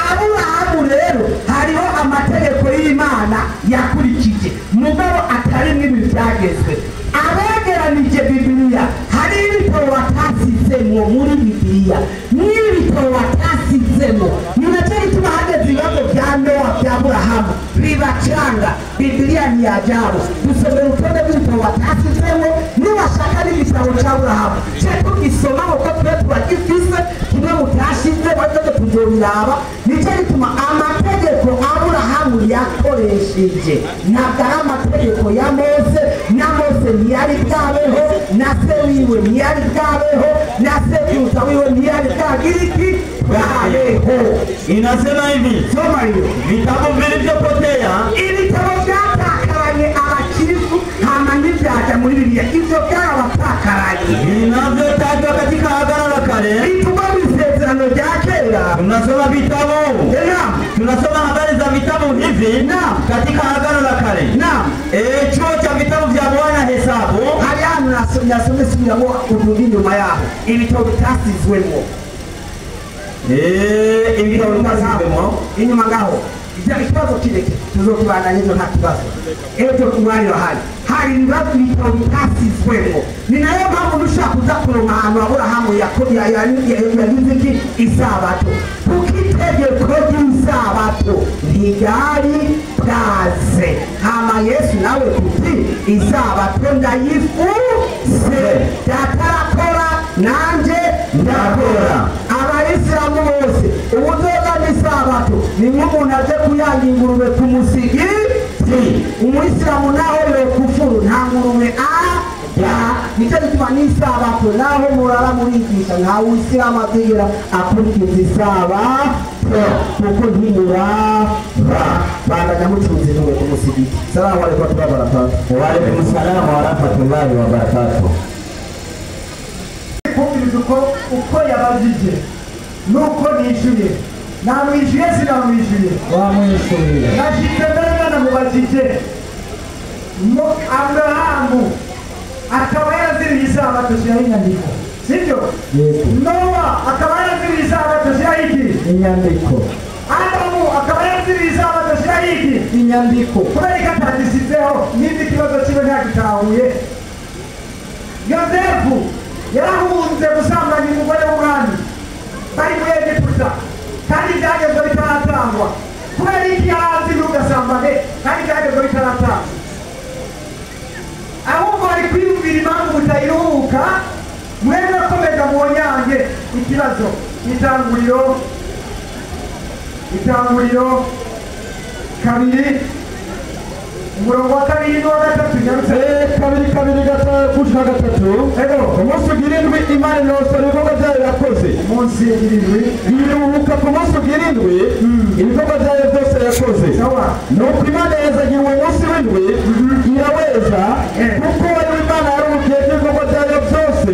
Aburahamu rero hariho amategeko y'Imana yakurikije mugabo atari n'ibi byagezwe. Abegeranije Bibiliya hari ibitabo batasizemo muri Bibiliya n'ibitabo batasizemo. Ninacho gituma hageze ibibazo bya Nowa bya Aburahamu bibacanga. Bibiliya ni ajabu. Dusomera urutonde rw'ibitabo batasizemo nibashaka n'igitabo cya Aburahamu cyo tugisoma kuko twe turagifise kimwe mutashize baje tuzobiraba. Nicyo gituma amategeko Aburahamu yakoresheje ntabwo ari amategeko ya Mose. Na Mose ntiyari bwabeho, na se wiwe ntiyari bwabeho, na sekuruza wiwe ntiyari bwagira iki bwabeho. Inasema hivi, Soma hiyo vitabu vilivyopotea ibitabo byatakaranye abakirifu hama n'ibyaja muri Bibiliya ivyo byarabatakaraye vinavyotajwa katika Agano la Kale. bituma bisezerano rya kera. Tunasoma vitabu, tunasoma habari za vitabu hivi katika Agano la Kale. Chuo cha vitabu vya Bwana Hesabu hari hano nasomye subiramo ubundi nyuma yaho ibitabo bitasizwemo ibitabo bitasizwemo inyuma ngaho ibyo ikibazo kireke tuzokibandanya ejo nta kibazo ejo kumwanya hari ibibazo bitabo bitasizwemo ni nayo mpamvu dushaka kuza kuronka ahantu Aburahamu yagize iki isabato kuko itegeko ry'isabato ntiryari bwaze hama Yesu nawe kuti isabato ndayifuse datarakora nanje ndakora abayisilamu bose ubuzoga n'isabato ni nk'umuntu aje kuyanga ingurube ku musigiti umuyisilamu naho yokufuru nta ngurube nicyo gituma n'isabato naho murara murigisha nta wisilamu ategera akurikiza isabato kuko ntimuraba bandanya mucunze n'uwe ku musigiti. Salamu alaikum wa barakatuh. Wa alaikum salamu wa rahmatullahi wa barakatuh. kumviriza uko yabajije nuko nishyuye namwishyuye sinamwishyuye wamwishyuye nashyize mbere namubajije Aburahamu akaba yaraziriye isabato shyiraho inyandiko sibyo Nowa akaba yaraziriye isabato shyiraho iki inyandiko Adamu akaba yaraziriye isabato shyiraho iki inyandiko kubera ko atagisizeho n'indi kibazo kibe ntagitahuye Yozefu yarahunze gusambanya umugore w'umwami bari muri Egiputa kandi ibyagezwe bitaratangwa kubera iki yarazi ntugasambane kandi ibyagezwe bitaratangwa ahubwo bari kwiyumvira impamvu mutayiruhuka mwene akomeza mwonyange ikibazo itanguriro kabiri umurongo wa kabiri n'uwa gatatu kabiri gushika gatatu umunsi ugirindwi Imana inosora ibikorwa byayo yakoze umunsi ugirindwi iruhuka ku munsi ugirindwi ibikorwa byayo byose yakoze nuko Imana yazagira uwo munsi w'indwi iraweza kuko ari Imana yaruhukiye ibikorwa byayo byose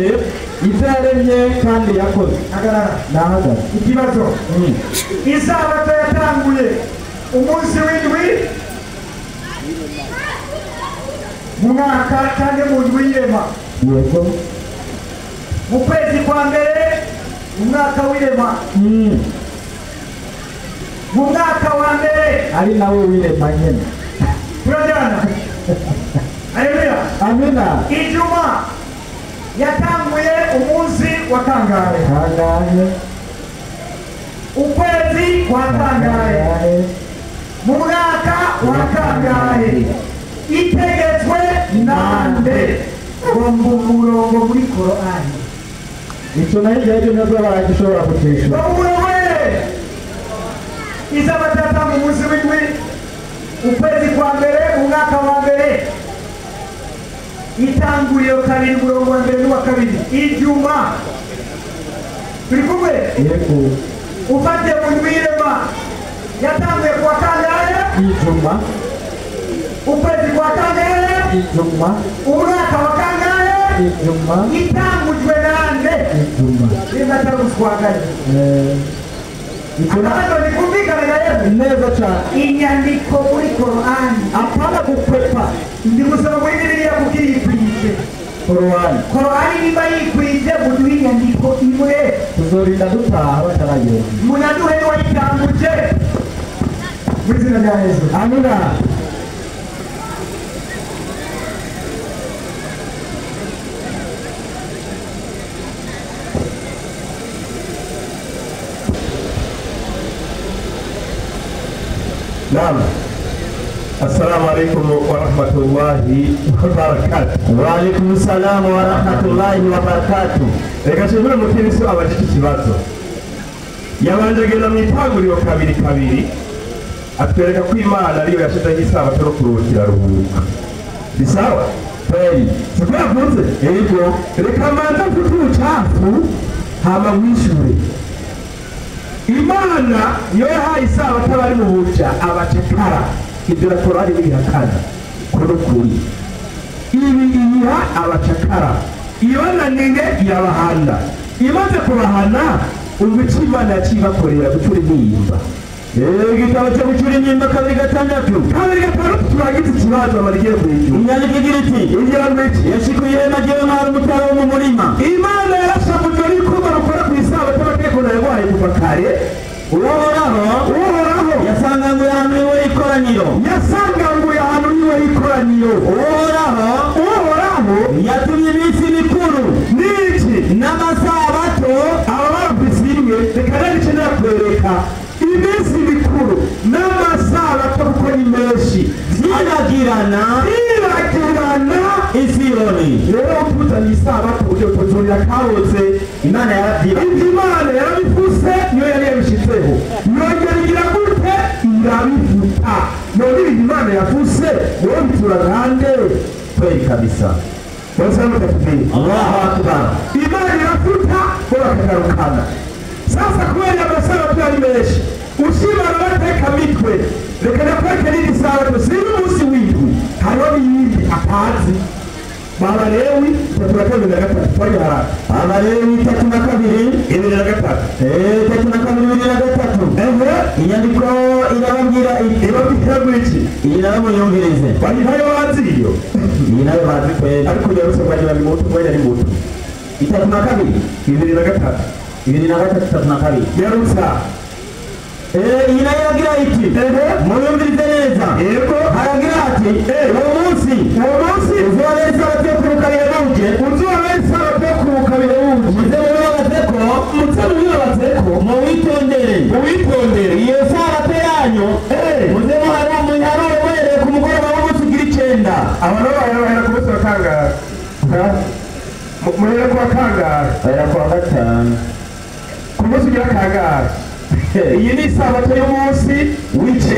ibyo yaremye kandi yakoze nahagaze ikibazo isabato yatanguye umunsi w'indwi mu mwaka cyangwa mu ndwi y'irema yego mu kwezi kwa mbere mu mwaka w'irema mu mwaka wa mbere ari nawe w'irema nyine turajyana haleluya amina ijuma yatanguye umunsi wa kangahe ukwezi kwa kangahe mu mwaka wa kangahe itegetswe nande ngomba umurongo muri Korani icyo nayo ibyo nabyo baragishobora kutishura umurongo isabato yatanga umunsi w'indwi ukwezi kwa mbere umwaka wa mbere itanguriro kabiri umurongo wa mbere n'uwa kabiri ijuma turi kumwe yego ufate mu ndwi y'irema yatanguye kuwa kangahe ijuma ukwezi kwa kangahe ijuma umwaka wa kangahe ijuma itangujwe nande ijuma igatanguzwagaye akabazo nikumvikana na yewe neza cyane inyandiko muri Korani apana gukwepa ndi gusoma muri Bibiliya kuko yikwije Korani niba yikwije muduhe inyandiko imwe tuzorinda dutaha bataragenda munaduhe n'uwayitanguje mu izina rya Yesu amina Naam. Assalamu alaikum wa rahmatullahi wa barakatuh. Wa alaikum salam wa rahmatullahi wa barakatuh. Reka shimure mukiriso abajije ikibazo. Yabanje genda mu itanguriro kabiri atwereka ko Imana ariyo yashizeho isabato no kuruhukira ruhuka. Bisawa? Kweli. Siko yavuze? Yego. Reka manza mfite ubucafu hama mwishure. Imana yo yahaye isabato abari mu buca abacakara ibyo na Korani bihakana kuno kuri ibi iyiha abacakara ibananire irabahana imaze kubahana ubwo icyo Imana yacibakorera gucura imyimba igitabo cyo gucura imyimba kabiri gatandatu turagize ikibazo amarigiye kuyijura inyandiko igira iti igira ngo iki yashikuye ihema ry'Imana umutwaro wo mu murima Imana yarashamuje n'ikuba rukora ku isabato amategeko nayo yaguhaye kuva kare uhoraho yasanga ngo yamwe iminsi mikuru n'amasabato kuko ni menshi vyibagirana Isironi. Rero utuzanye isabato uburyo tuzurira karoze Imana yaravyiba. Imana yarabifuse niyo yari yabishitseho yongera igira gute irabifuta none ibintu Imana yafuse wowe bitura gande Kweli kabisa. Allahu Akbar. Imana irafuta bo bakagarukana. Sasa kubera amasabato yari menshi ushimana bateka mitwe reka nakweke n'iri sabato siri umunsi w'indwi hariho n'iyindi atazi Abalewi 3:3 twari haraka Abalewi 3:2 3:3 inyandiko irababwira iki iyi nayo muyumvirize bari ntayo bazi iyo iyi nayo bazi kweli ariko yaruse kwagira ni mutu mwanya ni mutu 3:2 yarutsa iyi nayo yagira iki muyumvirize neza yego haragira ati uwo munsi uzobera isabato yo kuruka birabuje muze mubibaze ko muwitondere iyo sabato yanyu muze muharure ku mugoroba w'umunsi ugira 9 abantu bahera ku munsi wa kangahe muhera ku wa kangahe bahera ku wa 5 ku munsi ugira kangahe iyi ni isabato y'umunsi w'9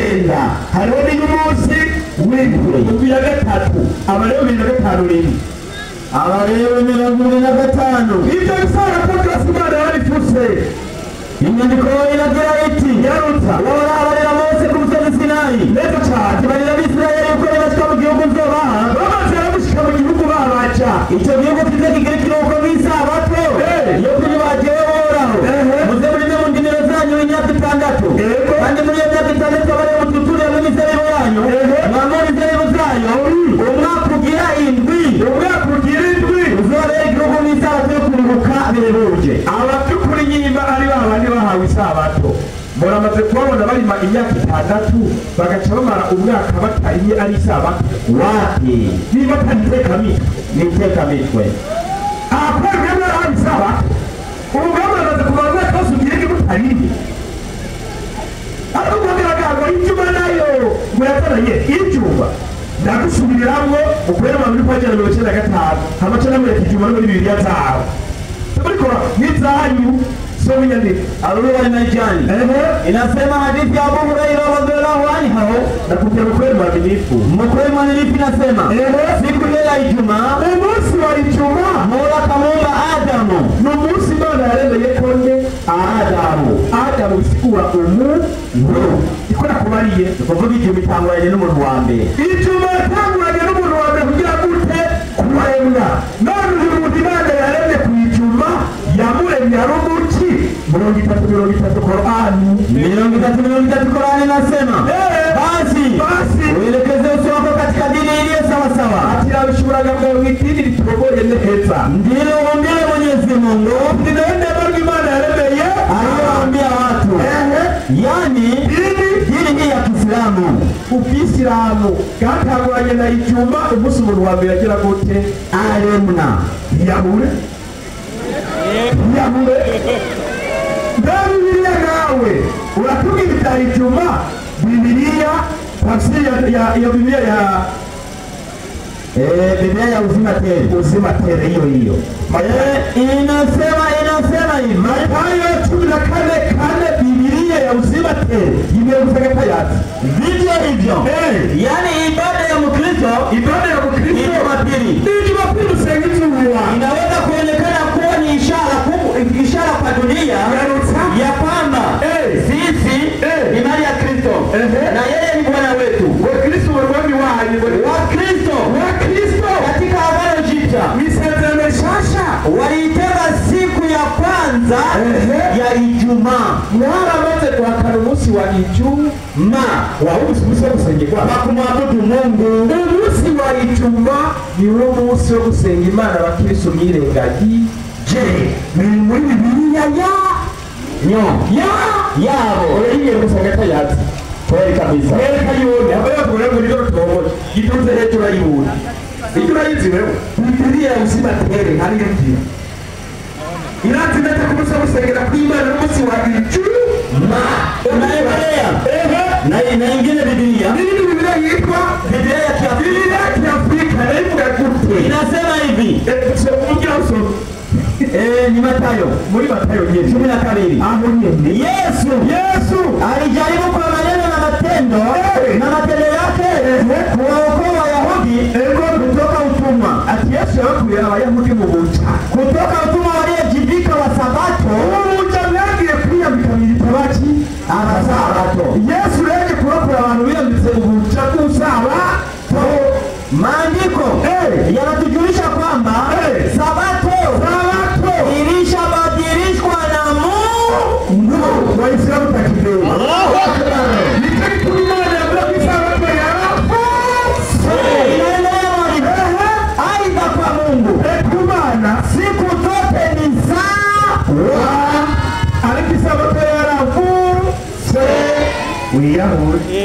hariho n'iy'umunsi w'indwi 23 Abalewi 25 Abalewi 25 ibyo bisabato byose Imana yarabifuse inyandiko iragira iti yarutsa worabarira Mose ku musozi Sinayi neza cyane barira Abisirayeli yuko nibashika mu gihugu nzobaha bamaze gushika mu gihugu babaca icyo gihugu kize kigira ikiruhuko nk'isabato yo kuyibagiwe woraho muze muri mwe mu ndimiro zanyu imyaka 6 kandi muri iyo myaka 6 abari mututurire mu mizabibu yanyu mwamura imizabibu zayo umwaka ugira 7 uzobera igihugu nk'isabato yo kuruhuka birabuje abatukuri nyimba ari babandi bahawe isabato muramaze kubabona barima imyaka 6 bagaca bamara umwaka batarimye ari isabato wapi niba niteka mitwe akwebwe barahawe isabato ubu bamaze kumara umwaka wose ugiye gutarimye ariko kugaragara icyuma nayo murataranye icyuma ndagusubiriramwo ukwera mu 1995 amace namwe icyuma no muri Bibiliya zawe ariko nizanyu so winyandika Aruri Najani inasema hadithi ya Abu Hurairah radhiallahu anhu nakupia mkweli mwaminifu inasema siku ile ya Ijumaa umunsi wa Ijumaa Mola kamuumba Adamu n'umunsi Imana yaremeye konde Adamu isigura umuntu ikora kubariye kuvuga Ijumaa itanguranye n'umuntu wa mbere Ijumaa itanguranye n'umuntu wa mbere kugira gute kuremwa none uyu muntu Imana yaremye ku Ijumaa yamuremye ari umuki 33 Qur'ani 33 Qur'ani nasema basi uelekeze uso wako katika dini iliyo sawa sawa ati abishuraga ngo mwitini litoboye neza ndilo umbile Mwenyezi Mungu ndilo ndio Imana yaremeye aliyoambia watu yani dini hii ya Kiislamu Ukisilamu gatanguranye na Ijumaa umunsi umuntu wa mbere agira gute aremna yamure Bibiliya nawe uratuga ibita Ijumaa Bibiliya tafsiri ya Bibiliya ya Biblia ya uzima tele hiyo inasema hivi Mathayo 14:4 Biblia ya uzima tele imeuzaga tayari vivyo hivyo yani ibada ya Mkristo Jumapili usengizi inaweza kuonekana kuwa ni ishara kwa dunia ya kwamba sisi ni mali ya Kristo na yeye ni Bwana wetu Wakristo katika Agano Jipya waliitenga siku ya kwanza ya Ijumaa mwaramaze guhakana umunsi wa Ijumaa wawuzi umunsi wo gusengerwa bakumwabudu Mungu umunsi wa Ijumaa niwo munsi wo gusenga Imana abakristo mwirengagije ni muri Bibiliya yabo uriye gusenga tayari kweli kabisa reka yone abayakora muri ryo toboje iduze hejuru ayibura icyo urayizi wewe Bibiliya ya uzima tele hari ngiye Inatimeta kumusa musengera kuimana n'umunsi wa Ijumaa. Unaendelea. Na ingine Biblia. Nini Biblia yitwa? Biblia ya Kiafrika na ivuga gute? Inasema hivi. Ni Mathayo. Muri Mathayo 12. Aho nyene. Yesu alijaribu kwa maneno na matendo na matendo yake kuwaokoa Wayahudi kutoka utumwa. Ati Yesu yakuye Abayahudi mu buca. Kutoka utumwa waliojivika wa Sabato. Ubuca bwagiye kwiyambika militabaci Sabato. Yesu yaje kurokora abantu biyambitse ubuca bw'Usabato. Maandiko yanatujulisha kwamba Sabato ilishabadilishwa na Mungu. Waislamu takibiri. Allahu Akbar. Nitakutumana kwa Sabato ya Rafa. Inaendelea mwalimu. Aidha kwa Mungu. Kumana Siku zote ni sawa. Aliki Sabato ya Rafa. Uyahudi.